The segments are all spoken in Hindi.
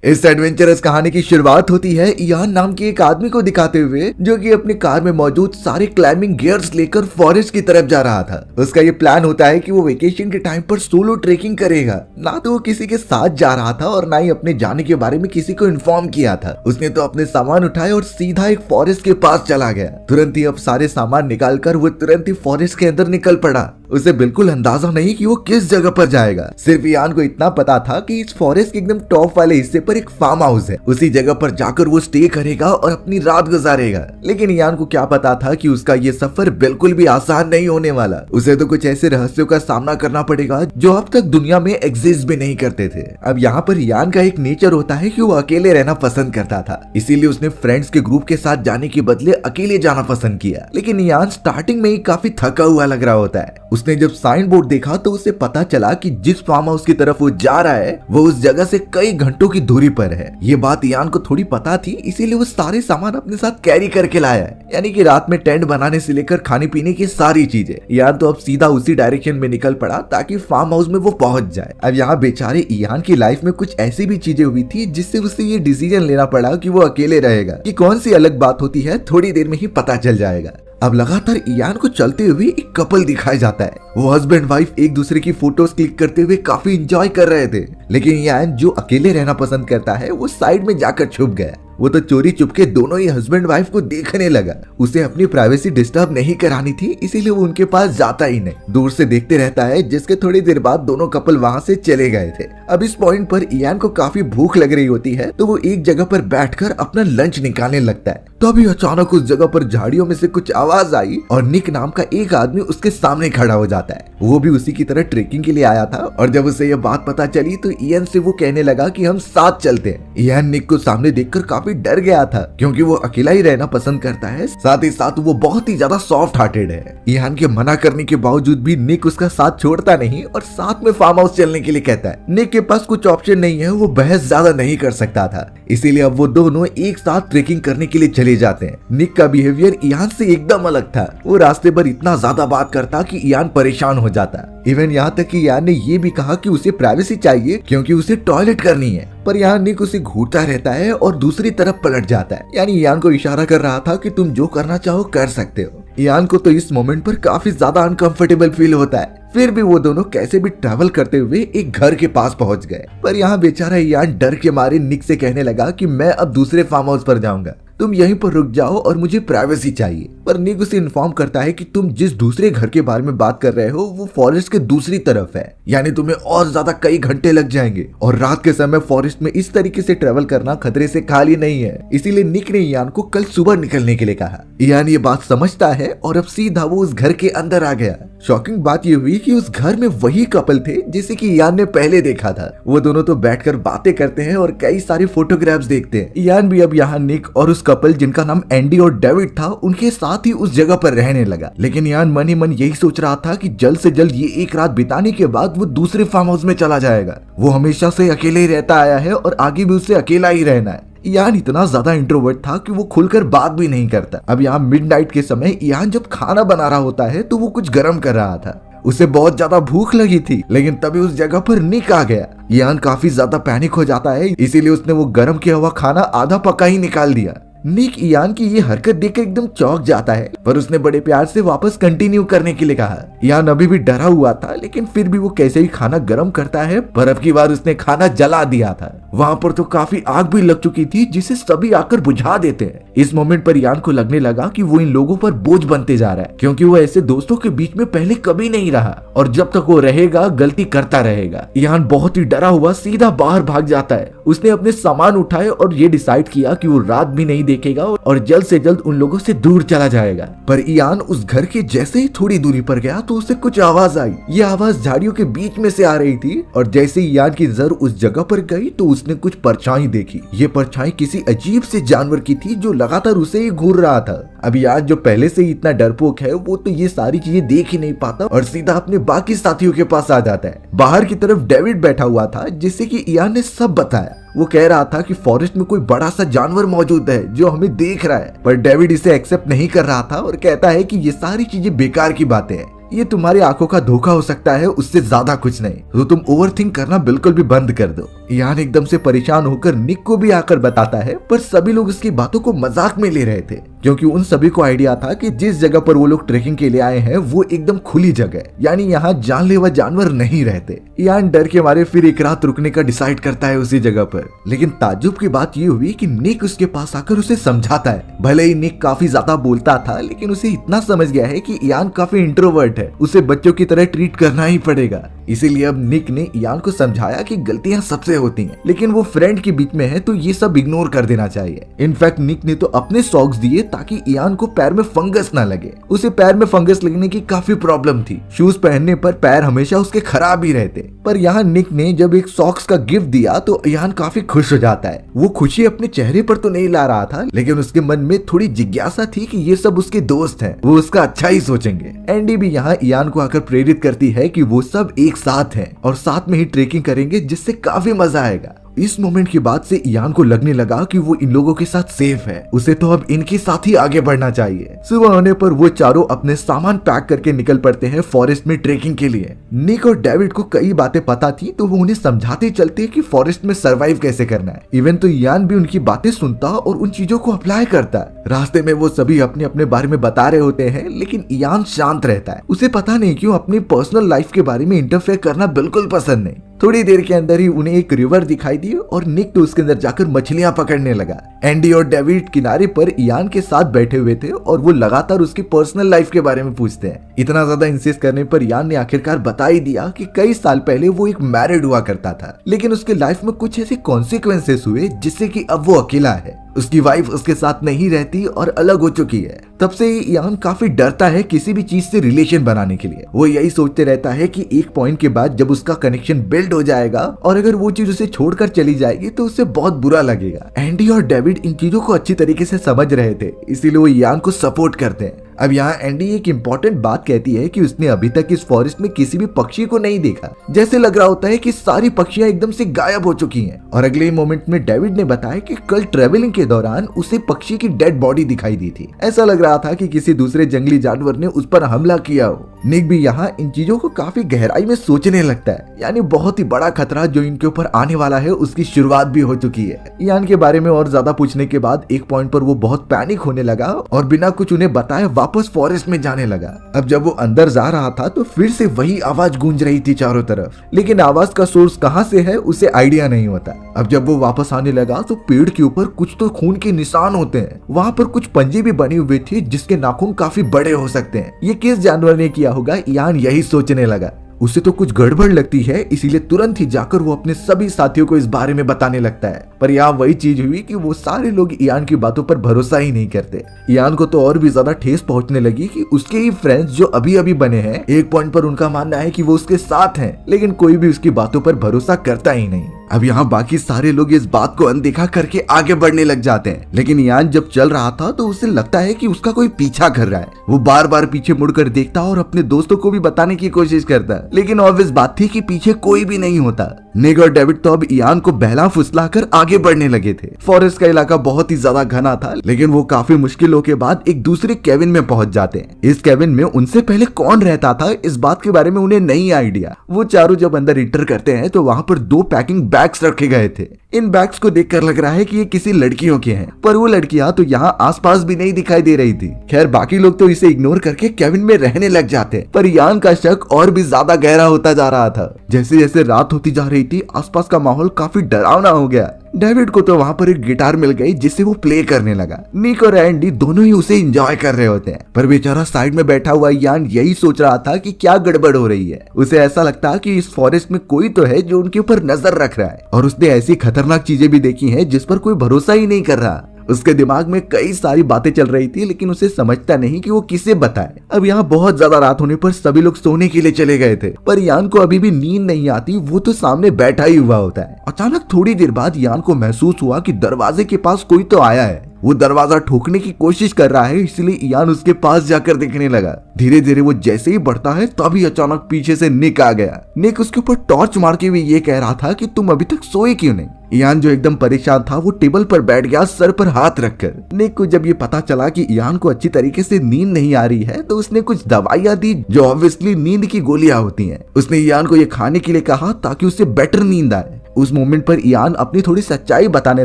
इस एडवेंचरस कहानी की शुरुआत होती है इयान नाम के एक आदमी को दिखाते हुए, जो कि अपनी कार में मौजूद सारे क्लाइंबिंग गियर्स लेकर फॉरेस्ट की तरफ जा रहा था। उसका ये प्लान होता है कि वो वेकेशन के टाइम पर सोलो ट्रेकिंग करेगा। ना तो वो किसी के साथ जा रहा था और ना ही अपने जाने के बारे में किसी को इन्फॉर्म किया था। उसने तो अपने सामान उठाए और सीधा एक फॉरेस्ट के पास चला गया। तुरंत ही अब सारे सामान निकालकर वो तुरंत ही फॉरेस्ट के अंदर निकल पड़ा। उसे बिल्कुल अंदाजा नहीं कि वो किस जगह पर जाएगा। सिर्फ इयान को इतना पता था कि इस फॉरेस्ट के एकदम टॉप वाले हिस्से पर एक फार्म हाउस है। उसी जगह पर जाकर वो स्टे करेगा और अपनी रात गुजारेगा। लेकिन इयान को क्या पता था कि उसका ये सफर बिल्कुल भी आसान नहीं होने वाला। उसे तो कुछ ऐसे रहस्यों का सामना करना पड़ेगा जो अब तक दुनिया में एग्जिस्ट भी नहीं करते थे। अब यहाँ पर इयान का एक नेचर होता है कि वो अकेले रहना पसंद करता था, इसीलिए उसने फ्रेंड्स के ग्रुप के साथ जाने के बदले अकेले जाना पसंद किया। लेकिन इयान स्टार्टिंग में ही काफी थका हुआ लग रहा होता है। उसने जब साइन बोर्ड देखा तो उसे पता चला कि जिस फार्म हाउस की तरफ वो जा रहा है वो उस जगह से कई घंटों की दूरी पर है। ये बात इयान को थोड़ी पता थी, इसीलिए वो सारे सामान अपने साथ कैरी करके लाया है, यानी कि रात में टेंट बनाने से लेकर खाने पीने की सारी चीजें। इयान तो अब सीधा उसी डायरेक्शन में निकल पड़ा ताकि फार्म हाउस में वो पहुंच जाए। अब यहाँ बेचारे इयान की लाइफ में कुछ ऐसी भी चीजें हुई थी जिससे उसे ये डिसीजन लेना पड़ा कि वो अकेले रहेगा। कि कौन सी अलग बात होती है थोड़ी देर में ही पता चल जाएगा। अब लगातार इयान को चलते हुए एक कपल दिखाया जाता है। वो हस्बैंड वाइफ एक दूसरे की फोटोज क्लिक करते हुए काफी एंजॉय कर रहे थे। लेकिन इयान जो अकेले रहना पसंद करता है वो साइड में जाकर छुप गया। वो तो चोरी चुपके दोनों ही हस्बैंड वाइफ को देखने लगा। उसे अपनी प्राइवेसी डिस्टर्ब नहीं करानी थी, इसीलिए वो उनके पास जाता ही नहीं, दूर से देखते रहता है। जिसके थोड़ी देर बाद दोनों कपल वहाँ से चले गए थे। अब इस पॉइंट पर इयान को काफी भूख लग रही होती है, तो वो एक जगह पर बैठकर अपना लंच निकालने लगता है। तभी अचानक उस जगह पर झाड़ियों में से कुछ आवाज आई और निक नाम का एक आदमी उसके सामने खड़ा हो जाता है। वो भी उसी की तरह ट्रेकिंग के लिए आया था और जब उसे ये बात पता चली तो इयान से वो कहने लगा कि हम साथ चलते हैं। इयान निक को सामने देखकर काफी डर गया था, क्योंकि वो अकेला ही रहना पसंद करता है। साथ ही साथ वो बहुत ही ज्यादा सॉफ्ट हार्टेड है। इयान के मना करने के बावजूद भी निक उसका साथ छोड़ता नहीं और साथ में फार्म हाउस चलने के लिए कहता है। निक के पास कुछ ऑप्शन नहीं है, वो बहस ज्यादा नहीं कर सकता था, इसीलिए अब वो दोनों एक साथ ट्रेकिंग करने के लिए चले जाते हैं। निक का बिहेवियर इयान से एकदम अलग था। वो रास्ते पर इतना ज्यादा बात करता कि इयान परेशान हो जाता। इवन यहाँ तक कि इयान ने ये भी कहा कि उसे प्राइवेसी चाहिए क्योंकि उसे टॉयलेट करनी है। पर यहाँ निक उसे घूरता रहता है और दूसरी तरफ पलट जाता है, यानी इयान को इशारा कर रहा था कि तुम जो करना चाहो कर सकते हो। इयान को तो इस मोमेंट पर काफी ज्यादा अनकंफर्टेबल फील होता है। फिर भी वो दोनों कैसे भी ट्रैवल करते हुए एक घर के पास पहुंच गए। पर यहाँ बेचारा इयान डर के मारे निक से कहने लगा कि मैं अब दूसरे फार्म हाउस पर जाऊंगा, तुम यहीं पर रुक जाओ और मुझे प्राइवेसी चाहिए। पर निक उसे इन्फॉर्म करता है कि तुम जिस दूसरे घर के बारे में बात कर रहे हो वो फॉरेस्ट के दूसरी तरफ है, यानी तुम्हें और ज्यादा कई घंटे लग जाएंगे और रात के समय फॉरेस्ट में इस तरीके से ट्रेवल करना खतरे से खाली नहीं है। इसीलिए निक ने इयान को कल सुबह निकलने के लिए कहा। इयान ये बात समझता है और अब सीधा वो उस घर के अंदर आ गया। शॉकिंग बात ये हुई कि उस घर में वही कपल थे जिसे कि इयान ने पहले देखा था। वो दोनों तो बैठकर बातें करते हैं और कई सारे फोटोग्राफ्स देखते हैं। इयान भी अब यहाँ निक और उस कपल जिनका नाम एंडी और डेविड था उनके साथ ही उस जगह पर रहने लगा। लेकिन इयान मन ही मन यही सोच रहा था कि जल्द से जल्द ये एक रात बिताने के बाद वो दूसरे फार्म हाउस में चला जाएगा। वो हमेशा से अकेले ही रहता आया है और आगे भी उसे अकेला ही रहना है। इयान इतना ज्यादा इंट्रोवर्ट था कि वो खुलकर बात भी नहीं करता। अब यहाँ मिडनाइट के समय इयान जब खाना बना रहा होता है तो वो कुछ गर्म कर रहा था। उसे बहुत ज्यादा भूख लगी थी, लेकिन तभी उस जगह पर निक आ गया। इयान काफी ज्यादा पैनिक हो जाता है, इसीलिए उसने वो गर्म किया हुआ खाना आधा पका ही निकाल दिया। निक इयान की ये हरकत देखकर एकदम चौंक जाता है, पर उसने बड़े प्यार से वापस कंटिन्यू करने के लिए कहा। इयान अभी भी डरा हुआ था, लेकिन फिर भी वो कैसे ही खाना गर्म करता है, पर अब की बार उसने खाना जला दिया था। वहाँ पर तो काफी आग भी लग चुकी थी जिसे सभी आकर बुझा देते हैं। इस मोमेंट पर इयान को लगने लगा कि वो इन लोगों पर बोझ बनते जा रहा है, क्योंकि वो ऐसे दोस्तों के बीच में पहले कभी नहीं रहा और जब तक वो रहेगा गलती करता रहेगा। इयान बहुत ही डरा हुआ सीधा बाहर भाग जाता है। उसने अपने सामान उठाए और ये डिसाइड किया कि वो रात भी नहीं देखेगा और जल्द से जल्द उन लोगों से दूर चला जाएगा। पर इयान उस घर के जैसे ही थोड़ी दूरी पर गया तो उसे कुछ आवाज आई। ये आवाज झाड़ियों के बीच में से आ रही थी और जैसे ही इयान की नजर उस जगह पर गई तो उसने कुछ परछाई देखी। ये परछाई किसी अजीब से जानवर की थी जो लगातार उसे ही घूर रहा था। अब इयान जो पहले से ही इतना डरपोक है वो तो ये सारी चीजें देख ही नहीं पाता और सीधा अपने बाकी साथियों के पास आ जाता है। बाहर की तरफ डेविड बैठा हुआ था जिससे कि इयान ने सब बताया। वो कह रहा था कि फॉरेस्ट में कोई बड़ा सा जानवर मौजूद है जो हमें देख रहा है, पर डेविड इसे एक्सेप्ट नहीं कर रहा था और कहता है कि ये सारी चीजें बेकार की बातें हैं। ये तुम्हारी आंखों का धोखा हो सकता है, उससे ज्यादा कुछ नहीं, तो तुम ओवरथिंक करना बिल्कुल भी बंद कर दो। ईयान एकदम से परेशान होकर निक को भी आकर बताता है, पर सभी लोग उसकी बातों को मजाक में ले रहे थे, क्योंकि उन सभी को आइडिया था कि जिस जगह पर वो लोग ट्रेकिंग के लिए आए हैं वो एकदम खुली जगह, यानी यहाँ जानलेवा जानवर नहीं रहते। ईयान डर के मारे फिर एक रात रुकने का डिसाइड करता है उसी जगह पर। लेकिन ताज्जुब की बात ये हुई कि निक उसके पास आकर उसे समझाता है। भले ही निक काफी ज्यादा बोलता था, लेकिन उसे इतना समझ गया है कि ईयान काफी इंट्रोवर्ट है, उसे बच्चों की तरह ट्रीट करना ही पड़ेगा। इसीलिए अब निक ने ईयान को समझाया कि गलतियां सबसे होती हैं, लेकिन वो फ्रेंड के बीच में है तो ये सब इग्नोर कर देना चाहिए। इनफैक्ट निक ने तो अपने सॉक्स दिए ताकि ईयान को पैर में फंगस ना लगे। उसे पैर में फंगस लगने की काफी प्रॉब्लम थी, शूज पहनने पर पैर हमेशा उसके खराब ही रहते। पर यहाँ निक ने जब एक सॉक्स का गिफ्ट दिया तो ईयान काफी खुश हो जाता है। वो खुशी अपने चेहरे पर तो नहीं ला रहा था, लेकिन उसके मन में थोड़ी जिज्ञासा थी कि ये सब उसके दोस्त हैं, वो उसका अच्छा ही सोचेंगे। एंडी भी यहाँ ईयान को आकर प्रेरित करती है कि वो सब एक साथ हैं और साथ में ही ट्रेकिंग करेंगे, जिससे काफी मजा आएगा। इस मोमेंट के बाद से ईयान को लगने लगा कि वो इन लोगों के साथ सेफ है, उसे तो अब इनके साथ ही आगे बढ़ना चाहिए। सुबह होने पर वो चारों अपने सामान पैक करके निकल पड़ते हैं फॉरेस्ट में ट्रेकिंग के लिए। निक और डेविड को कई बातें पता थी, तो वो उन्हें समझाते चलते कि फॉरेस्ट में सरवाइव कैसे करना है। इवन तो ईयान भी उनकी बातें सुनता और उन चीजों को अप्लाई करता है। रास्ते में वो सभी अपने अपने बारे में बता रहे होते हैं, लेकिन ईयान शांत रहता है। उसे पता नहीं क्यों अपनी पर्सनल लाइफ के बारे में इंटरफेयर करना बिल्कुल पसंद नहीं। थोड़ी देर के अंदर ही उन्हें एक रिवर दिखाई दी और निक तो उसके अंदर जाकर मछलियां पकड़ने लगा। एंडी और डेविड किनारे पर ईयान के साथ बैठे हुए थे और वो लगातार उसकी पर्सनल लाइफ के बारे में पूछते हैं। इतना ज्यादा इंसिस्ट करने पर ईयान ने आखिरकार बता ही दिया कि कई साल पहले वो एक मैरिड हुआ करता था, लेकिन उसके लाइफ में कुछ ऐसे कॉन्सिक्वेंसेस हुए जिससे कि अब वो अकेला है। उसकी वाइफ उसके साथ नहीं रहती और अलग हो चुकी है। तब से ईयान काफी डरता है किसी भी चीज से रिलेशन बनाने के लिए। वो यही सोचते रहता है कि एक पॉइंट के बाद जब उसका कनेक्शन बिल्ड हो जाएगा और अगर वो चीज उसे छोड़कर चली जाएगी तो उसे बहुत बुरा लगेगा। एंडी और डेविड इन चीजों को अच्छी तरीके से समझ रहे थे, इसीलिए वो ईयान को सपोर्ट करते हैं। अब यहाँ एंडी एक इम्पोर्टेंट बात कहती है कि उसने अभी तक इस फॉरेस्ट में किसी भी पक्षी को नहीं देखा। जैसे लग रहा होता है कि सारी पक्षियां एकदम से गायब हो चुकी हैं। और अगले ही मोमेंट में डेविड ने बताया कि कल ट्रेवलिंग के दौरान उसे पक्षी की डेड बॉडी दिखाई दी थी। ऐसा लग रहा था कि किसी दूसरे जंगली जानवर ने उस पर हमला किया हो। निक भी यहाँ इन चीजों को काफी गहराई में सोचने लगता है, यानी बहुत ही बड़ा खतरा जो इनके ऊपर आने वाला है उसकी शुरुआत भी हो चुकी है। ईयान के बारे में और ज्यादा पूछने के बाद एक पॉइंट पर वो बहुत पैनिक होने लगा और बिना कुछ उन्हें बताए वापस फॉरेस्ट में जाने लगा। अब जब वो अंदर जा रहा था तो फिर से वही आवाज गूंज रही थी चारों तरफ, लेकिन आवाज का सोर्स कहाँ से है उसे आइडिया नहीं होता। अब जब वो वापस आने लगा तो पेड़ के ऊपर कुछ तो खून के निशान होते हैं। वहाँ पर कुछ पंजे भी बने हुए थे जिसके नाखून काफी बड़े हो सकते हैं। ये किस जानवर ने किया होगा, ईयान यही सोचने लगा। उसे तो कुछ गड़बड़ लगती है, इसीलिए तुरंत ही जाकर वो अपने सभी साथियों को इस बारे में बताने लगता है। पर यहाँ वही चीज हुई कि वो सारे लोग ईयान की बातों पर भरोसा ही नहीं करते। ईयान को तो और भी ज्यादा ठेस पहुंचने लगी कि उसके ही फ्रेंड्स जो अभी अभी बने हैं, एक पॉइंट पर उनका मानना है कि वो उसके साथ हैं, लेकिन कोई भी उसकी बातों पर भरोसा करता ही नहीं। अब यहाँ बाकी सारे लोग इस बात को अनदेखा करके आगे बढ़ने लग जाते हैं, लेकिन ईयान जब चल रहा था तो उसे लगता है कि उसका कोई पीछा कर रहा है। वो बार बार पीछे मुड़कर देखता और अपने दोस्तों को भी बताने की कोशिश करता, लेकिन ऑब्वियस बात थी कि पीछे कोई भी नहीं होता। निक और डेविड तो अब ईयान को बहला फुसला कर आगे बढ़ने लगे थे। फॉरेस्ट का इलाका बहुत ही ज्यादा घना था, लेकिन वो काफी मुश्किलों के बाद एक दूसरे केबिन में पहुंच जाते हैं। इस केबिन में उनसे पहले कौन रहता था इस बात के बारे में उन्हें नहीं आइडिया। वो चारों जब अंदर इंटर करते हैं तो वहाँ पर 2 पैकिंग बैग्स रखे गए थे। इन बैग्स को देखकर लग रहा है कि ये किसी लड़कियों के हैं, पर वो लड़कियां तो यहाँ आसपास भी नहीं दिखाई दे रही थी। खैर बाकी लोग तो इसे इग्नोर करके केबिन में रहने लग जाते, पर ईयान का शक और भी ज्यादा गहरा होता जा रहा था। जैसे जैसे रात होती जा रही थी, आसपास का माहौल काफी डरावना हो गया। डेविड को तो वहाँ पर एक गिटार मिल गई जिससे वो प्ले करने लगा। निक और एंडी दोनों ही उसे एंजॉय कर रहे होते हैं, पर बेचारा साइड में बैठा हुआ ईयान यही सोच रहा था कि क्या गड़बड़ हो रही है। उसे ऐसा लगता कि इस फॉरेस्ट में कोई तो है जो उनके ऊपर नजर रख रहा है, और उसने ऐसी खतरनाक चीजें भी देखी हैं जिस पर कोई भरोसा ही नहीं कर रहा। उसके दिमाग में कई सारी बातें चल रही थी, लेकिन उसे समझता नहीं कि वो किसे बताए। अब यहाँ बहुत ज्यादा रात होने पर सभी लोग सोने के लिए चले गए थे, पर यान को अभी भी नींद नहीं आती। वो तो सामने बैठा ही हुआ होता है। अचानक थोड़ी देर बाद यान को महसूस हुआ कि दरवाजे के पास कोई तो आया है। वो दरवाजा ठोकने की कोशिश कर रहा है, इसलिए इयान उसके पास जाकर देखने लगा। धीरे धीरे वो जैसे ही बढ़ता है तभी अचानक पीछे से निक आ गया। निक उसके ऊपर टॉर्च मार के भी ये कह रहा था कि तुम अभी तक सोए क्यों नहीं। इयान जो एकदम परेशान था वो टेबल पर बैठ गया सर पर हाथ रखकर। निक को जब ये पता चला कि इयान को अच्छी तरीके से नींद नहीं आ रही है तो उसने कुछ दवाइयां दी जो ऑब्वियसली नींद की गोलियां होती हैं। उसने इयान को ये खाने के लिए कहा ताकि उसे बेटर नींद आए। उस मोमेंट पर इयान अपनी थोड़ी सच्चाई बताने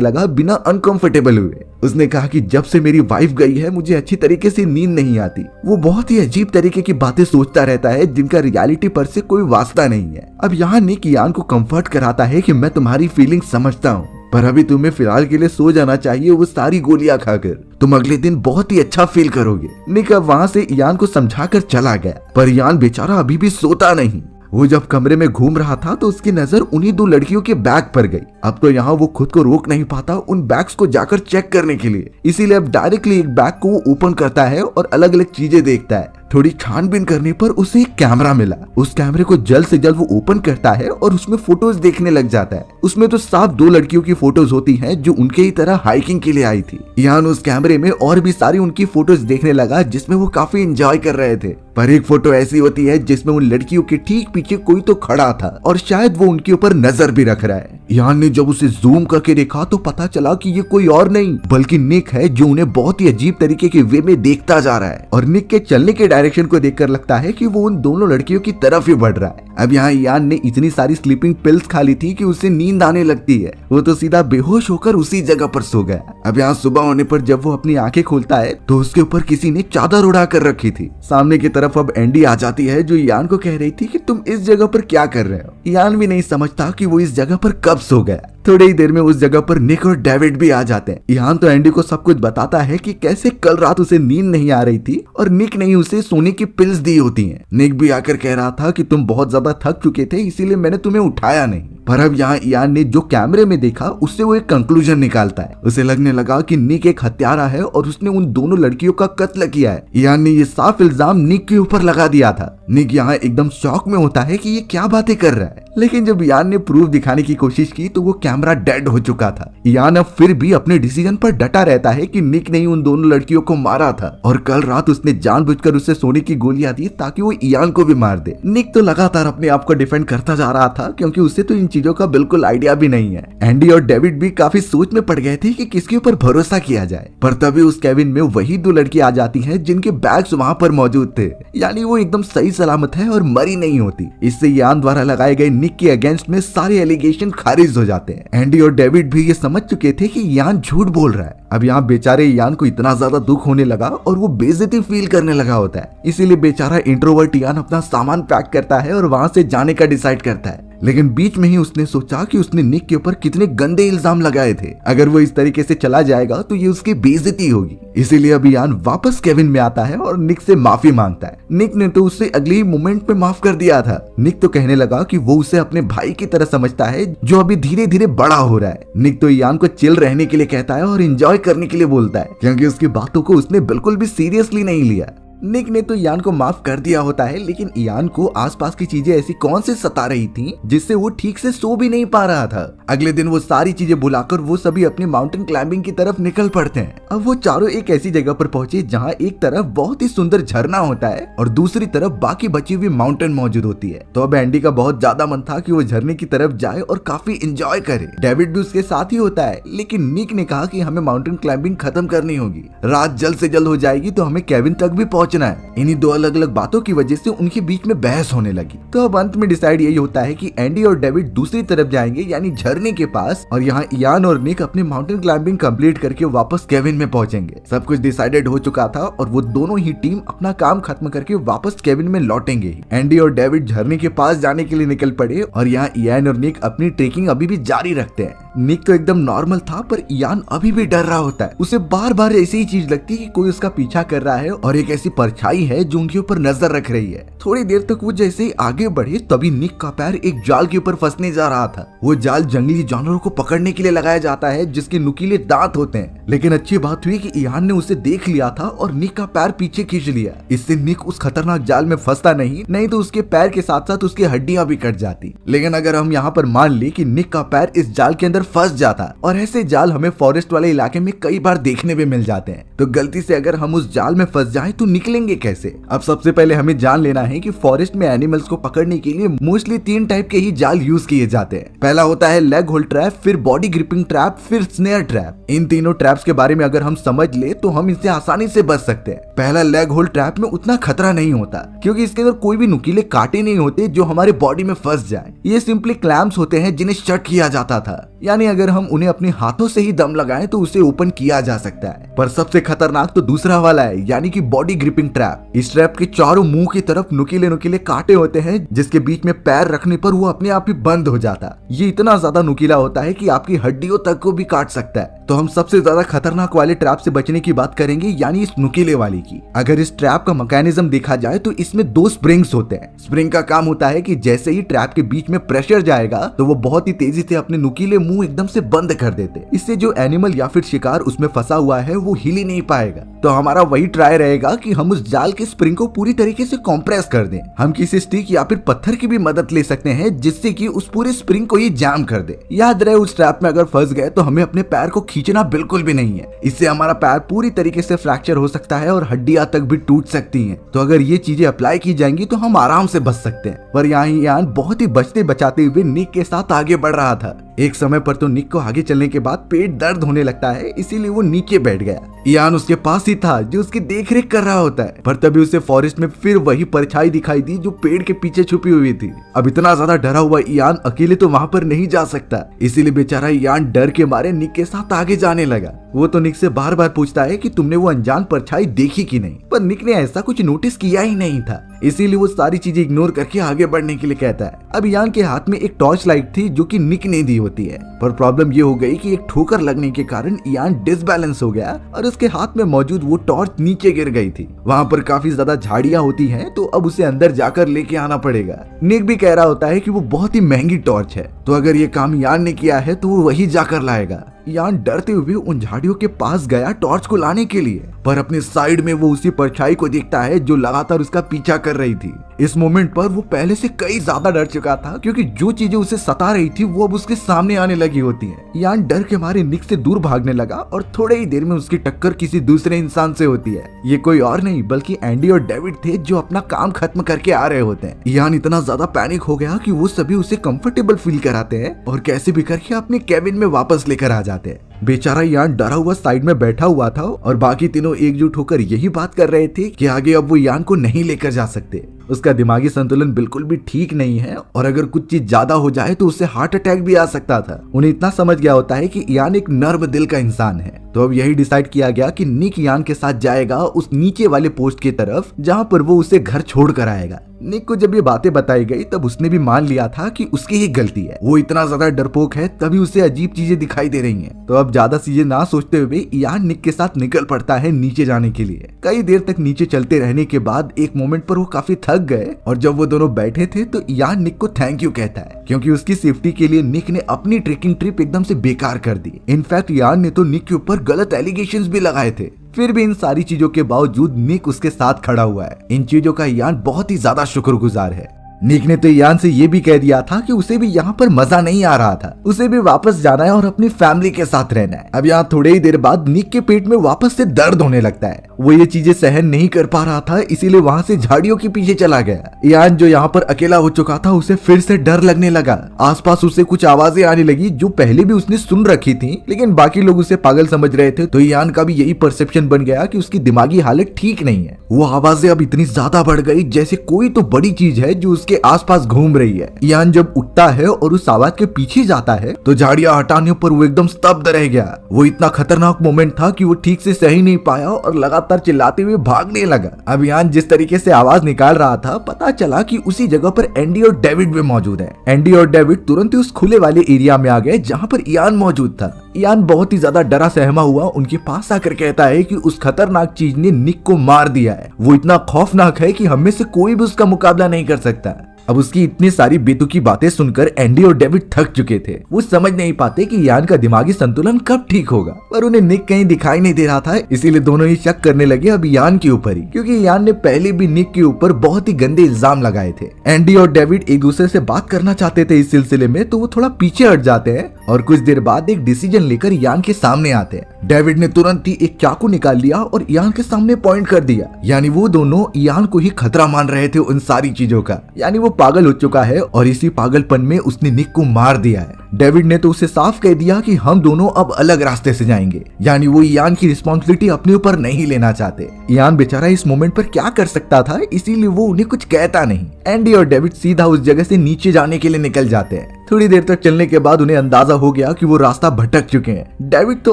लगा बिना अनकंफर्टेबल हुए। उसने कहा कि जब से मेरी वाइफ गई है मुझे अच्छी तरीके से नींद नहीं आती। वो बहुत ही अजीब तरीके की बातें सोचता रहता है जिनका रियलिटी पर से कोई वास्ता नहीं है। अब यहाँ निक इयान को कंफर्ट कराता है कि मैं तुम्हारी फीलिंग समझता हूँ, पर अभी तुम्हें फिलहाल के लिए सो जाना चाहिए वो सारी गोलियां खाकर। तुम अगले दिन बहुत ही अच्छा फील करोगे। निक अब वहाँ से इयान को समझाकर चला गया, पर इयान बेचारा अभी भी सोता नहीं। वो जब कमरे में घूम रहा था तो उसकी नजर उन्हीं दो लड़कियों के बैग पर गई। अब तो यहाँ वो खुद को रोक नहीं पाता उन बैग्स को जाकर चेक करने के लिए, इसीलिए अब डायरेक्टली एक बैग को वो ओपन करता है और अलग अलग चीजें देखता है। थोड़ी छानबीन करने पर उसे एक कैमरा मिला। उस कैमरे को जल्द से जल्द वो ओपन करता है और उसमें फोटोज देखने लग जाता है। उसमें तो साफ दो लड़कियों की फोटोज होती हैं जो उनके ही तरह हाइकिंग के लिए आई थी। इयान उस कैमरे में और भी सारी उनकी फोटोज देखने लगा जिसमें वो काफी एंजॉय कर रहे थे, पर एक फोटो ऐसी होती है जिसमें उन लड़कियों के ठीक पीछे कोई तो खड़ा था और शायद वो उनके ऊपर नजर भी रख रहा है। इयान ने जब उसे जूम करके देखा तो पता चला कि ये कोई और नहीं बल्कि निक है जो उन्हें बहुत ही अजीब तरीके के वे में देखता जा रहा है। और निक के चलने के डायरेक्शन को देखकर लगता है कि वो उन दोनों लड़कियों की तरफ ही बढ़ रहा है। अब यहाँ इयान ने इतनी सारी स्लीपिंग पिल्स खा ली थी कि उसे नींद आने लगती है। वो तो सीधा बेहोश होकर उसी जगह पर सो गया। अब यहाँ सुबह होने पर जब वो अपनी आंखें खोलता है तो उसके ऊपर किसी ने चादर उड़ा कर रखी थी। सामने की तरफ अब एंडी आ जाती है जो इयान को कह रही थी कि तुम इस जगह पर क्या कर रहे हो। इयान भी नहीं समझता कि वो इस जगह पर कब सो गया। थोड़ी ही देर में उस जगह पर निक और डेविड भी आ जाते हैं। इयान तो एंडी को सब कुछ बताता है कि कैसे कल रात उसे नींद नहीं आ रही थी और निक ने उसे सोने की पिल्स दी होती हैं। निक भी आकर कह रहा था कि तुम बहुत ज्यादा थक चुके थे इसीलिए मैंने तुम्हें उठाया नहीं। पर अब यहाँ इयान ने जो कैमरे में देखा उससे वो एक कंक्लूजन निकालता है। उसे लगने लगा कि निक एक हत्यारा है और उसने उन दोनों लड़कियों का कत्ल किया है। इयान ने ये साफ इल्जाम निक के ऊपर लगा दिया था। निक यहाँ एकदम शॉक में होता है कि ये क्या बातें कर रहा है, लेकिन जब इयान ने प्रूफ दिखाने की कोशिश की तो वो कैमरा डेड हो चुका था। इयान अब फिर भी अपने डिसीजन पर डटा रहता है कि निक ने उन दोनों लड़कियों को मारा था और कल रात उसने जानबूझकर उसे सोने की गोलियां दी ताकि वो इयान को भी मार दे। निक तो लगातार अपने आप को डिफेंड करता जा रहा था क्योंकि उसे तो इन चीजों का बिल्कुल आइडिया भी नहीं है। एंडी और डेविड भी काफी सोच में पड़ गए थे कि किसके ऊपर भरोसा किया जाए, पर तभी उस केबिन में वही दो लड़की आ जाती हैं जिनके बैग्स वहां पर मौजूद थे, यानी वो एकदम सही सलामत है और मरी नहीं होती। इससे इयान द्वारा लगाए गए निक के अगेंस्ट में सारे एलिगेशन खारिज हो जाते हैं। एंडी और डेविड भी ये समझ चुके थे कि इयान झूठ बोल रहा है। अब यहाँ बेचारे इयान को इतना ज्यादा दुख होने लगा और वो बेइज्जती फील करने लगा होता है, इसीलिए बेचारा इंट्रोवर्ट इयान अपना सामान पैक करता है और वहां से जाने का डिसाइड करता है। लेकिन बीच में ही उसने सोचा कि उसने निक के ऊपर कितने गंदे इल्जाम लगाए थे। अगर वो इस तरीके से चला जाएगा तो ये उसकी बेइज्जती होगी। इसीलिए अब इयान वापस केविन में आता है और निक से माफी मांगता है। निक ने तो उसे अगले ही मोमेंट पे माफ कर दिया था। निक तो कहने लगा कि वो उसे अपने भाई की तरह समझता है जो अभी धीरे धीरे बड़ा हो रहा है। निक तो इयान को चिल रहने के लिए कहता है और एंजॉय करने के लिए बोलता है क्योंकि उसकी बातों को उसने बिल्कुल भी सीरियसली नहीं लिया। निक ने तो इयान को माफ कर दिया होता है, लेकिन इयान को आसपास की चीजें ऐसी कौन सी सता रही थी जिससे वो ठीक से सो भी नहीं पा रहा था। अगले दिन वो सारी चीजें भुलाकर वो सभी अपनी माउंटेन क्लाइंबिंग की तरफ निकल पड़ते हैं। अब वो चारों एक ऐसी जगह पर पहुंचे जहाँ एक तरफ बहुत ही सुंदर झरना होता है और दूसरी तरफ बाकी बची हुई माउंटेन मौजूद होती है। तो अब एंडी का बहुत ज्यादा मन था कि वो झरने की तरफ जाए और काफी एंजॉय करे। डेविड भी उसके साथ ही होता है, लेकिन निक ने कहा कि हमें माउंटेन क्लाइंबिंग खत्म करनी होगी, रात जल्द से जल्द हो जाएगी तो हमें केविन तक भी पहुंचना है। इन्हीं दो अलग अलग बातों की वजह से उनके बीच में बहस होने लगी। तो अब अंत में डिसाइड यही होता है कि एंडी और डेविड दूसरी तरफ जाएंगे यानी झरने के पास, और यहाँ इयान और निक अपने माउंटेन क्लाइंबिंग कंप्लीट करके वापस केविन में पहुंचेंगे। सब कुछ डिसाइडेड हो चुका था और वो दोनों ही टीम अपना काम खत्म करके वापस केविन में लौटेंगे। एंडी और डेविड झरने के पास जाने के लिए निकल पड़े और यहाँ इयान और निक अपनी ट्रेकिंग अभी भी जारी रखते हैं। निक तो एकदम नॉर्मल था, पर इयान अभी भी डर रहा होता है। उसे बार बार ऐसी ही चीज लगती है कि कोई उसका पीछा कर रहा है और एक ऐसी परछाई है जो उनके ऊपर नजर रख रही है। थोड़ी देर तक वो जैसे ही आगे बढ़े तभी निक का पैर एक जाल के ऊपर फंसने जा रहा था। वो जाल जंगली जानवरों को पकड़ने के लिए लगाया जाता है जिसके नुकीले दांत होते हैं। लेकिन अच्छी बात हुई कि इयान ने उसे देख लिया था और निक का पैर पीछे खींच लिया। इससे निक उस खतरनाक जाल में फंसता नहीं तो उसके पैर के साथ साथ उसकी हड्डियां भी कट जाती। लेकिन अगर हम यहाँ पर मान ले कि निक का पैर इस जाल के अंदर फंस जाता, और ऐसे जाल हमें फॉरेस्ट वाले इलाके में कई बार देखने में मिल जाते हैं, तो गलती से अगर हम उस जाल में फंस जाएं तो निकलेंगे कैसे? अब सबसे पहले हमें जान लेना है कि फॉरेस्ट में एनिमल्स को पकड़ने के लिए मोस्टली 3 टाइप के ही जाल यूज किए जाते हैं। पहला होता है लेग होल्ड ट्रैप, फिर बॉडी ग्रिपिंग ट्रैप, फिर स्नेयर ट्रैप। इन तीनों ट्रैप्स के बारे में अगर हम समझ ले तो हम इनसे आसानी से बच सकते हैं। पहला लेग होल्ड ट्रैप में उतना खतरा नहीं होता क्योंकि इसके अंदर कोई भी नुकीले कांटे नहीं होते जो हमारे बॉडी में फंस जाए। ये सिंपली क्लैम्प्स होते हैं जिन्हें शट किया जाता था, यानी अगर हम उन्हें अपने हाथों से ही दम लगाएं तो उसे ओपन किया जा सकता है। पर सबसे खतरनाक तो दूसरा वाला है, यानी कि बॉडी ग्रिपिंग ट्रैप। इस ट्रैप के चारों मुंह की तरफ नुकीले नुकीले कांटे होते हैं जिसके बीच में पैर रखने पर वो अपने आप ही बंद हो जाता। ये इतना ज्यादा नुकीला होता है कि आपकी हड्डियों तक को भी काट सकता है। तो हम सबसे ज्यादा खतरनाक वाले ट्रैप से बचने की बात करेंगे, यानी इस नुकीले वाली की। अगर इस ट्रैप का मैकेनिज्म देखा जाए तो इसमें 2 स्प्रिंग्स होते हैं। स्प्रिंग का काम होता है कि जैसे ही ट्रैप के बीच में प्रेशर जाएगा तो वो बहुत ही तेजी से अपने नुकीले मुंह एकदम से बंद कर देते। इससे जो एनिमल या फिर शिकार उसमें फंसा हुआ है वो हिल ही नहीं पाएगा। तो हमारा वही ट्राई रहेगा कि हम उस जाल के स्प्रिंग को पूरी तरीके से कॉम्प्रेस कर दें। हम किसी स्टिक या फिर पत्थर की भी मदद ले सकते हैं जिससे कि उस पूरे स्प्रिंग को ये जाम कर दे। याद रहे उस ट्रैप में अगर फंस गए तो हमें अपने पैर को खींचना बिल्कुल भी नहीं है। इससे हमारा पैर पूरी तरीके से फ्रैक्चर हो सकता है और हड्डियां तक भी टूट सकती हैं। तो अगर ये चीजें अप्लाई की जाएंगी तो हम आराम से बच सकते हैं। पर यहाँ यान बहुत ही बचते बचाते हुए निक के साथ आगे बढ़ रहा था। एक समय पर तो निक को आगे चलने के बाद पेट दर्द होने लगता है, इसीलिए वो नीचे बैठ गया। इयान उसके पास ही था जो उसकी देखरेख कर रहा होता है। पर तभी उसे फॉरेस्ट में फिर वही परछाई दिखाई दी जो पेड़ के पीछे छुपी हुई थी। अब इतना ज्यादा डरा हुआ इयान अकेले तो वहां पर नहीं जा सकता, इसीलिए बेचारा इयान डर के मारे निक के साथ आगे जाने लगा। वो तो निक से बार बार पूछता है कि तुमने वो अनजान परछाई देखी कि नहीं, पर निक ने ऐसा कुछ नोटिस किया ही नहीं था, इसीलिए वो सारी चीजें इग्नोर करके आगे बढ़ने के लिए कहता है। अब इयान के हाथ में एक टॉर्च लाइट थी जो कि निक ने दी होती है, पर प्रॉब्लम ये हो गई कि एक ठोकर लगने के कारण इयान डिसबैलेंस हो गया और उसके हाथ में मौजूद वो टॉर्च नीचे गिर गई थी। वहाँ पर काफी ज्यादा झाड़ियां होती हैं, तो अब उसे अंदर जाकर लेके आना पड़ेगा। निक भी कह रहा होता है कि वो बहुत ही महंगी टॉर्च है, तो अगर ये काम इयान ने किया है तो वो वही जाकर लाएगा। इयान डरते हुए उन झाड़ियों के पास गया टॉर्च को लाने के लिए, पर अपने साइड में वो उसी परछाई को देखता है जो लगातार उसका पीछा कर रही थी। इस मोमेंट पर वो पहले से कई ज्यादा डर चुका था क्योंकि जो चीजें उसे सता रही थी वो अब उसके सामने आने लगी होती हैं। इयान डर के मारे निक से दूर भागने लगा और थोड़े ही देर में उसकी टक्कर किसी दूसरे इंसान से होती है। ये कोई और नहीं बल्कि एंडी और डेविड थे जो अपना काम खत्म करके आ रहे होते हैं। इयान इतना ज्यादा पैनिक हो गया कि वो सभी उसे कंफर्टेबल फील कराते हैं और कैसे भी करके अपने केबिन में वापस लेकर आ जाते हैं। बेचारा यान डरा हुआ साइड में बैठा हुआ था और बाकी तीनों एकजुट होकर यही बात कर रहे थे कि आगे अब वो यान को नहीं लेकर जा सकते। उसका दिमागी संतुलन बिल्कुल भी ठीक नहीं है और अगर कुछ चीज ज्यादा हो जाए तो उससे हार्ट अटैक भी आ सकता था। उन्हें इतना समझ गया होता है कि यान एक नर्म दिल का इंसान है, तो अब यही डिसाइड किया गया कि निक यान के साथ जाएगा उस नीचे वाले पोस्ट की तरफ जहाँ पर वो उसे घर छोड़ कर आएगा। निक को जब ये बातें बताई गई तब उसने भी मान लिया था कि उसकी ही गलती है। वो इतना ज्यादा डरपोक है तभी उसे अजीब चीजें दिखाई दे रही हैं। तो अब ज्यादा चीजें ना सोचते हुए यान निक के साथ निकल पड़ता है नीचे जाने के लिए। कई देर तक नीचे चलते रहने के बाद एक मोमेंट पर वो काफी थक गए और जब वो दोनों बैठे थे तो यान निक को थैंक यू कहता है क्योंकि उसकी सेफ्टी के लिए निक ने अपनी ट्रेकिंग ट्रिप एकदम से बेकार कर दी। इनफैक्ट यान ने तो निक के ऊपर गलत एलिगेशंस भी लगाए थे। फिर भी इन सारी चीजों के बावजूद निक उसके साथ खड़ा हुआ है। इन चीजों का यान बहुत ही ज्यादा शुक्रगुजार है। निक ने तो यान से ये भी कह दिया था कि उसे भी यहाँ पर मजा नहीं आ रहा था, उसे भी वापस जाना है और अपनी फैमिली के साथ रहना है। अब यहाँ थोड़े ही देर बाद निक के पेट में वापस से दर्द होने लगता है। वो ये चीजें सहन नहीं कर पा रहा था, इसीलिए वहाँ से झाड़ियों के पीछे चला गया। यान जो यहाँ पर अकेला हो चुका था उसे फिर से डर लगने लगा। आसपास उसे कुछ आवाजें आने लगी जो पहले भी उसने सुन रखी थी, लेकिन बाकी लोग उसे पागल समझ रहे थे। तो यान का भी यही परसेप्शन बन गया कि उसकी दिमागी हालत ठीक नहीं है। वो आवाजें अब इतनी ज्यादा बढ़ गई जैसे कोई तो बड़ी चीज है जो उसके उसके आसपास घूम रही है। इयान जब उठता है और उस आवाज के पीछे जाता है तो झाड़ियां हटाने पर वो एकदम स्तब्ध रह गया। वो इतना खतरनाक मोमेंट था कि वो ठीक से सही नहीं पाया और लगातार चिल्लाते हुए भागने लगा। अब इयान जिस तरीके से आवाज निकाल रहा था, पता चला कि उसी जगह पर एंडी और डेविड भी मौजूद है। एंडी और डेविड तुरंत ही उस खुले वाले एरिया में आ गए जहाँ पर इयान मौजूद था। इयान बहुत ही ज्यादा डरा सहमा हुआ उनके पास आकर कहता है कि उस खतरनाक चीज ने निक को मार दिया है। वो इतना खौफनाक है कि हम में से कोई भी उसका मुकाबला नहीं कर सकता। अब उसकी इतनी सारी बेतुकी बातें सुनकर एंडी और डेविड थक चुके थे। वो समझ नहीं पाते कि इयान का दिमागी संतुलन कब ठीक होगा, पर उन्हें निक कहीं दिखाई नहीं दे रहा था, इसीलिए दोनों ही शक करने लगे अब इयान के ऊपर ही, क्योंकि इयान ने पहले भी निक के ऊपर बहुत ही गंदे इल्जाम लगाए थे। एंडी और डेविड एक दूसरे से बात करना चाहते थे इस सिलसिले में, तो वो थोड़ा पीछे हट जाते हैं और कुछ देर बाद एक डिसीजन लेकर इयान के सामने आते हैं। डेविड ने तुरंत ही एक चाकू निकाल लिया और इयान के सामने पॉइंट कर दिया। यानी वो दोनों इयान को ही खतरा मान रहे थे उन सारी चीजों का। यानी वो पागल हो चुका है और इसी पागलपन में उसने निक को मार दिया है। डेविड ने तो उसे साफ कह दिया कि हम दोनों अब अलग रास्ते से जाएंगे। यानी वो इयान की रिस्पॉन्सिबिलिटी अपने ऊपर नहीं लेना चाहते। इयान बेचारा इस मोमेंट पर क्या कर सकता था, इसीलिए वो उन्हें कुछ कहता नहीं। एंडी और डेविड सीधा उस जगह से नीचे जाने के लिए निकल जाते हैं। थोड़ी देर तक चलने के बाद उन्हें अंदाजा हो गया कि वो रास्ता भटक चुके हैं। डेविड तो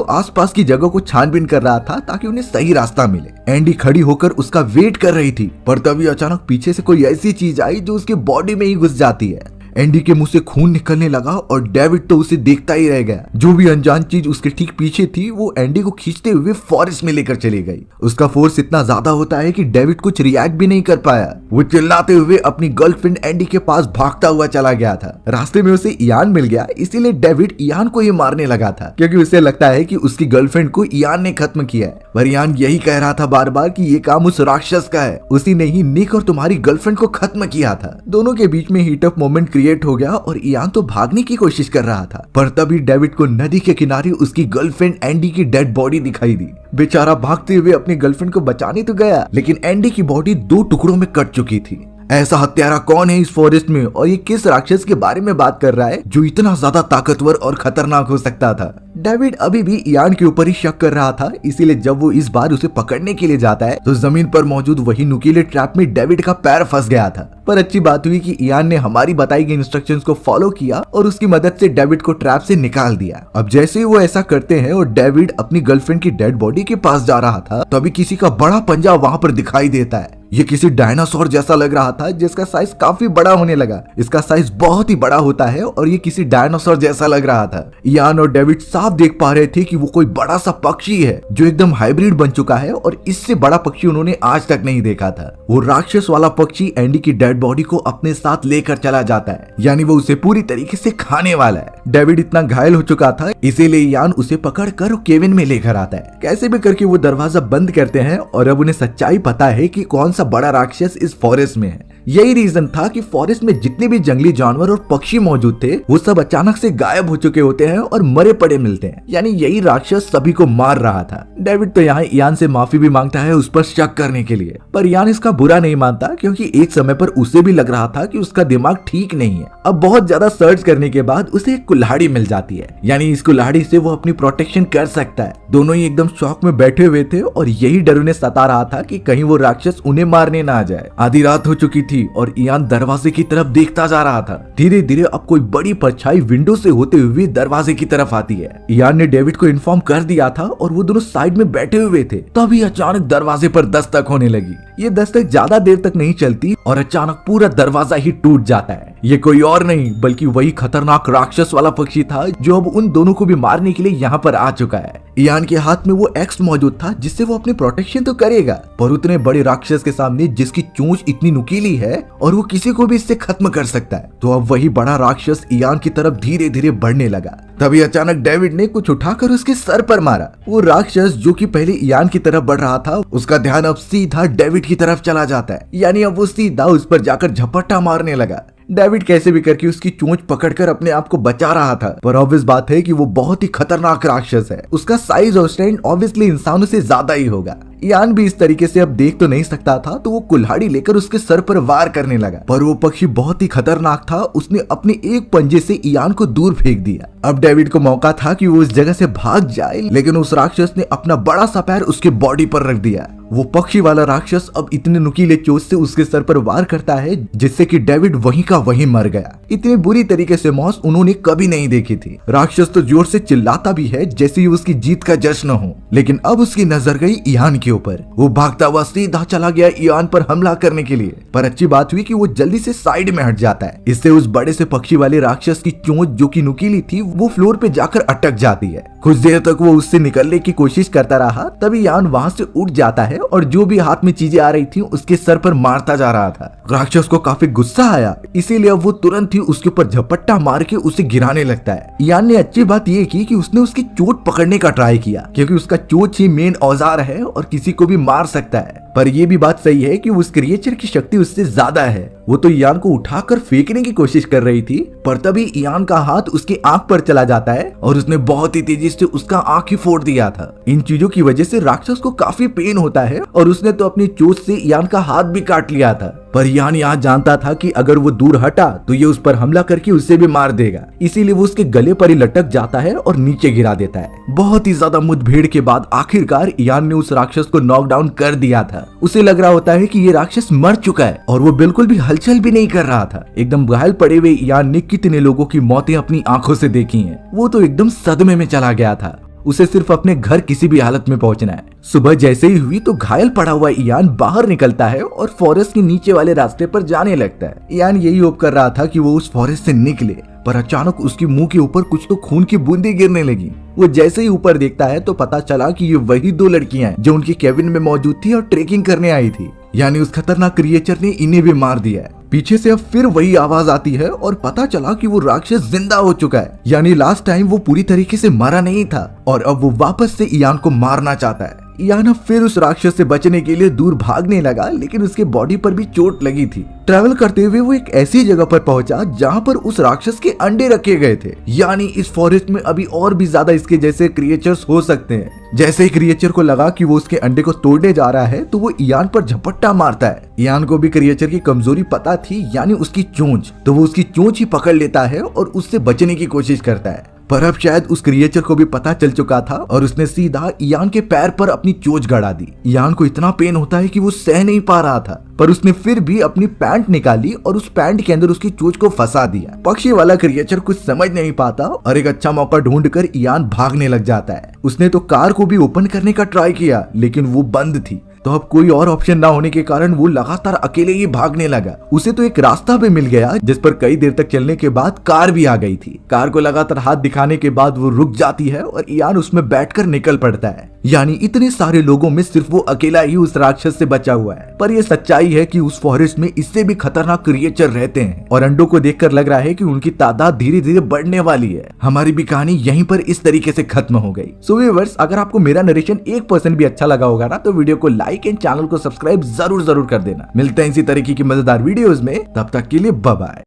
आसपास की जगह को छानबीन कर रहा था ताकि उन्हें सही रास्ता मिले। एंडी खड़ी होकर उसका वेट कर रही थी, पर तभी अचानक पीछे से कोई ऐसी चीज आई जो उसके बॉडी में ही घुस जाती है। एंडी के मुंह से खून निकलने लगा और डेविड तो उसे देखता ही रह गया। जो भी अनजान चीज उसके ठीक पीछे थी वो एंडी को खींचते हुए फॉरेस्ट में लेकर चली गई। उसका फोर्स इतना ज्यादा होता है कि डेविड कुछ रिएक्ट भी नहीं कर पाया। वो चिल्लाते हुए अपनी गर्लफ्रेंड एंडी के पास भागता हुआ चला गया था। रास्ते में उसे इयान मिल गया, इसीलिए डेविड इयान को ही मारने लगा था, क्योंकि उसे लगता है कि उसकी गर्लफ्रेंड को इयान ने खत्म किया है। पर इयान यही कह रहा था बार बार कि ये काम उस राक्षस का है, उसी ने ही निक और तुम्हारी गर्लफ्रेंड को खत्म किया था। दोनों के बीच में हीट अप मोमेंट क्रिएट हो गया और इयान तो भागने की कोशिश कर रहा था, पर तभी डेविड को नदी के किनारे उसकी गर्लफ्रेंड एंडी की डेड बॉडी दिखाई दी। बेचारा भागते हुए अपनी गर्लफ्रेंड को बचाने तो गया, लेकिन एंडी की बॉडी 2 टुकड़ों में कट चुकी थी। ऐसा हत्यारा कौन है इस फॉरेस्ट में और ये किस राक्षस के बारे में बात कर रहा है जो इतना ज्यादा ताकतवर और खतरनाक हो सकता था? डेविड अभी भी इयान के ऊपर ही शक कर रहा था, इसीलिए जब वो इस बार उसे पकड़ने के लिए जाता है तो जमीन पर मौजूद वही नुकीले ट्रैप में डेविड का पैर फंस गया था। पर अच्छी बात हुई कि इयान ने हमारी बताई गई इंस्ट्रक्शंस को फॉलो किया और उसकी मदद से डेविड को ट्रैप से निकाल दिया। अब जैसे ही वो ऐसा करते हैं और डेविड अपनी गर्लफ्रेंड की डेड बॉडी के पास जा रहा था, तभी किसी का बड़ा पंजा वहाँ पर दिखाई देता है। ये किसी डायनासोर जैसा लग रहा था, जिसका साइज काफी बड़ा होने लगा। इसका साइज बहुत ही बड़ा होता है और ये किसी डायनासोर जैसा लग रहा था। इयान और डेविड साफ देख पा रहे थे कि वो कोई बड़ा सा पक्षी है जो एकदम हाइब्रिड बन चुका है और इससे बड़ा पक्षी उन्होंने आज तक नहीं देखा था। वो राक्षस वाला पक्षी एंडी की डेड बॉडी को अपने साथ लेकर चला जाता है, यानी वो उसे पूरी तरीके से खाने वाला है। डेविड इतना घायल हो चुका था, इसीलिए इयान उसे पकड़कर केविन में लेकर आता है। कैसे भी करके वो दरवाजा बंद करते हैं और अब उन्हें सच्चाई पता है कि कौन सा बड़ा राक्षस इस फॉरेस्ट में है। यही रीजन था कि फॉरेस्ट में जितने भी जंगली जानवर और पक्षी मौजूद थे वो सब अचानक से गायब हो चुके होते हैं और मरे पड़े मिलते हैं, यानी यही राक्षस सभी को मार रहा था। डेविड तो यहाँ इयान से माफी भी मांगता है उस पर शक करने के लिए, पर इयान इसका बुरा नहीं मानता, क्योंकि एक समय पर उसे भी लग रहा था कि उसका दिमाग ठीक नहीं है। अब बहुत ज्यादा सर्च करने के बाद उसे एक कुल्हाड़ी मिल जाती है, यानी इस कुल्हाड़ी से वो अपनी प्रोटेक्शन कर सकता है। दोनों ही एकदम शॉक में बैठे हुए थे और यही डर उन्हें सता रहा था कि कहीं वो राक्षस उन्हें मारने ना आ जाए। आधी रात हो चुकी थी और इयान दरवाजे की तरफ देखता जा रहा था। धीरे धीरे अब कोई बड़ी परछाई विंडो से होते हुए दरवाजे की तरफ आती है। इयान ने डेविड को इन्फॉर्म कर दिया था और वो दोनों साइड में बैठे हुए थे। तभी अचानक दरवाजे पर दस्तक होने लगी। ये दस्तक ज्यादा देर तक नहीं चलती और अचानक पूरा दरवाजा ही टूट जाता है। ये कोई और नहीं बल्कि वही खतरनाक राक्षस वाला पक्षी था जो अब उन दोनों को भी मारने के लिए यहाँ पर आ चुका है। इयान के हाथ में वो एक्स मौजूद था जिससे वो अपनी प्रोटेक्शन तो करेगा, पर उतने बड़े राक्षस के सामने जिसकी चोंच इतनी नुकीली है और वो किसी को भी इससे खत्म कर सकता है, तो अब वही बड़ा राक्षस इयान की तरफ धीरे धीरे बढ़ने लगा। तभी अचानक डेविड ने कुछ उठाकर उसके सर पर मारा। वो राक्षस जो कि पहले इयान की तरफ बढ़ रहा था, उसका ध्यान अब सीधा डेविड की तरफ चला जाता है, यानी अब वो सीधा उस पर जाकर झपट्टा मारने लगा। डेविड कैसे भी करके उसकी चोंच पकड़कर अपने आप को बचा रहा था, पर ऑब्वियस बात है कि वो बहुत ही खतरनाक राक्षस है। उसका साइज और स्ट्रेंथ ऑब्वियसली इंसानों से ज्यादा ही होगा। इयान भी इस तरीके से अब देख तो नहीं सकता था, तो वो कुल्हाड़ी लेकर उसके सर पर वार करने लगा, पर वो पक्षी बहुत ही खतरनाक था। उसने अपने एक पंजे से इयान को दूर फेंक दिया। अब डेविड को मौका था कि वो उस जगह से भाग जाए, लेकिन उस राक्षस ने अपना बड़ा सा पैर उसके बॉडी पर रख दिया वो पक्षी वाला राक्षस अब इतने नुकीले चोट से उसके सर पर वार करता है जिससे कि डेविड वहीं का वहीं मर गया। इतनी बुरी तरीके से मौत उन्होंने कभी नहीं देखी थी। राक्षस तो जोर से चिल्लाता भी है जैसे ही उसकी जीत का जश्न हो, लेकिन अब उसकी नजर गई इयान के ऊपर। वो भागता हुआ सीधा चला गया इयान पर हमला करने के लिए, पर अच्छी बात हुई कि वो जल्दी से साइड में हट जाता है। इससे उस बड़े से पक्षी वाले राक्षस की चोंच जो कि नुकीली थी वो फ्लोर पे जाकर अटक जाती है। कुछ देर तक वो उससे निकलने की कोशिश करता रहा, तभी इयान वहां से उठ जाता है और जो भी हाथ में चीजें आ रही थी उसके सर पर मारता जा रहा था। राक्षस को काफी गुस्सा आया, इसीलिए अब वो तुरंत ही उसके ऊपर झपट्टा मार के उसे गिराने लगता है। इयान ने अच्छी बात ये की कि उसने उसकी चोट पकड़ने का ट्राई किया, क्योंकि उसका चोट ही मेन औजार है और किसी को भी मार सकता है। पर यह भी बात सही है कि उस क्रिएचर की शक्ति उससे ज्यादा है। वो तो इयान को उठाकर फेंकने की कोशिश कर रही थी, पर तभी इयान का हाथ उसकी आंख पर चला जाता है और उसने बहुत ही तेजी से उसका आंख ही फोड़ दिया था। इन चीजों की वजह से राक्षस को काफी पेन होता है और उसने तो अपनी चोट से इयान का हाथ भी काट लिया था। पर इयान यहाँ जानता था कि अगर वो दूर हटा तो ये उस पर हमला करके उसे भी मार देगा, इसीलिए वो उसके गले पर ही लटक जाता है और नीचे गिरा देता है। बहुत ही ज्यादा मुठभेड़ के बाद आखिरकार इयान ने उस राक्षस को नॉकडाउन कर दिया था। उसे लग रहा होता है कि ये राक्षस मर चुका है और वो बिल्कुल भी हलचल भी नहीं कर रहा था। एकदम घायल पड़े हुए इयान ने कितने लोगों की मौतें अपनी आंखों से देखी हैं। वो तो एकदम सदमे में चला गया था। उसे सिर्फ अपने घर किसी भी हालत में पहुंचना है। सुबह जैसे ही हुई तो घायल पड़ा हुआ इयान बाहर निकलता है और फॉरेस्ट के नीचे वाले रास्ते पर जाने लगता है। इयान यही होप कर रहा था कि वो उस फॉरेस्ट से निकले, पर अचानक उसके मुंह के ऊपर कुछ तो खून की बूंदें गिरने लगी। वो जैसे ही ऊपर देखता है तो पता चला कि ये वही दो लड़कियां हैं जो उनके केबिन में मौजूद थी और ट्रेकिंग करने आई थी। यानी उस खतरनाक क्रिएचर ने इन्हें भी मार दिया है। पीछे से अब फिर वही आवाज आती है और पता चला कि वो राक्षस जिंदा हो चुका है। यानी लास्ट टाइम वो पूरी तरीके से मरा नहीं था और अब वो वापस से इयान को मारना चाहता है। इयान फिर उस राक्षस से बचने के लिए दूर भागने लगा, लेकिन उसके बॉडी पर भी चोट लगी थी। ट्रैवल करते हुए वो एक ऐसी जगह पर पहुंचा जहां पर उस राक्षस के अंडे रखे गए थे। यानी इस फॉरेस्ट में अभी और भी ज्यादा इसके जैसे क्रिएचर्स हो सकते हैं। जैसे ही क्रिएचर को लगा कि वो उसके अंडे को तोड़ने जा रहा है तो वो इयान पर झपट्टा मारता है। इयान को भी क्रिएचर की कमजोरी पता थी, यानी उसकी चोंच, तो वो उसकी चोंच ही पकड़ लेता है और उससे बचने की कोशिश करता है। पर अब शायद उस क्रिएचर को भी पता चल चुका था और उसने सीधा इयान के पैर पर अपनी चोंच गड़ा दी। इयान को इतना पेन होता है कि वो सह नहीं पा रहा था, पर उसने फिर भी अपनी पैंट निकाली और उस पैंट के अंदर उसकी चोंच को फंसा दिया। पक्षी वाला क्रिएचर कुछ समझ नहीं पाता और एक अच्छा मौका ढूंढकर इयान भागने लग जाता है। उसने तो कार को भी ओपन करने का ट्राई किया, लेकिन वो बंद थी। तो अब कोई और ऑप्शन ना होने के कारण वो लगातार अकेले ही भागने लगा। उसे तो एक रास्ता भी मिल गया जिस पर कई देर तक चलने के बाद कार भी आ गई थी। कार को लगातार हाथ दिखाने के बाद वो रुक जाती है और इयान उसमें बैठकर निकल पड़ता है। यानी इतने सारे लोगों में सिर्फ वो अकेला ही उस राक्षस से बचा हुआ है। पर ये सच्चाई है कि उस फॉरेस्ट में इससे भी खतरनाक क्रिएचर रहते हैं और अंडों को देखकर लग रहा है कि उनकी तादाद धीरे धीरे बढ़ने वाली है। हमारी भी कहानी यहीं पर इस तरीके से खत्म हो गई। सो व्यूअर्स, अगर आपको मेरा नरेशन 1% भी अच्छा लगा होगा ना तो वीडियो को लाइक एंड चैनल को सब्सक्राइब जरूर कर देना। मिलते हैं इसी तरीके की मजेदार वीडियोस में, तब तक के लिए बाय बाय।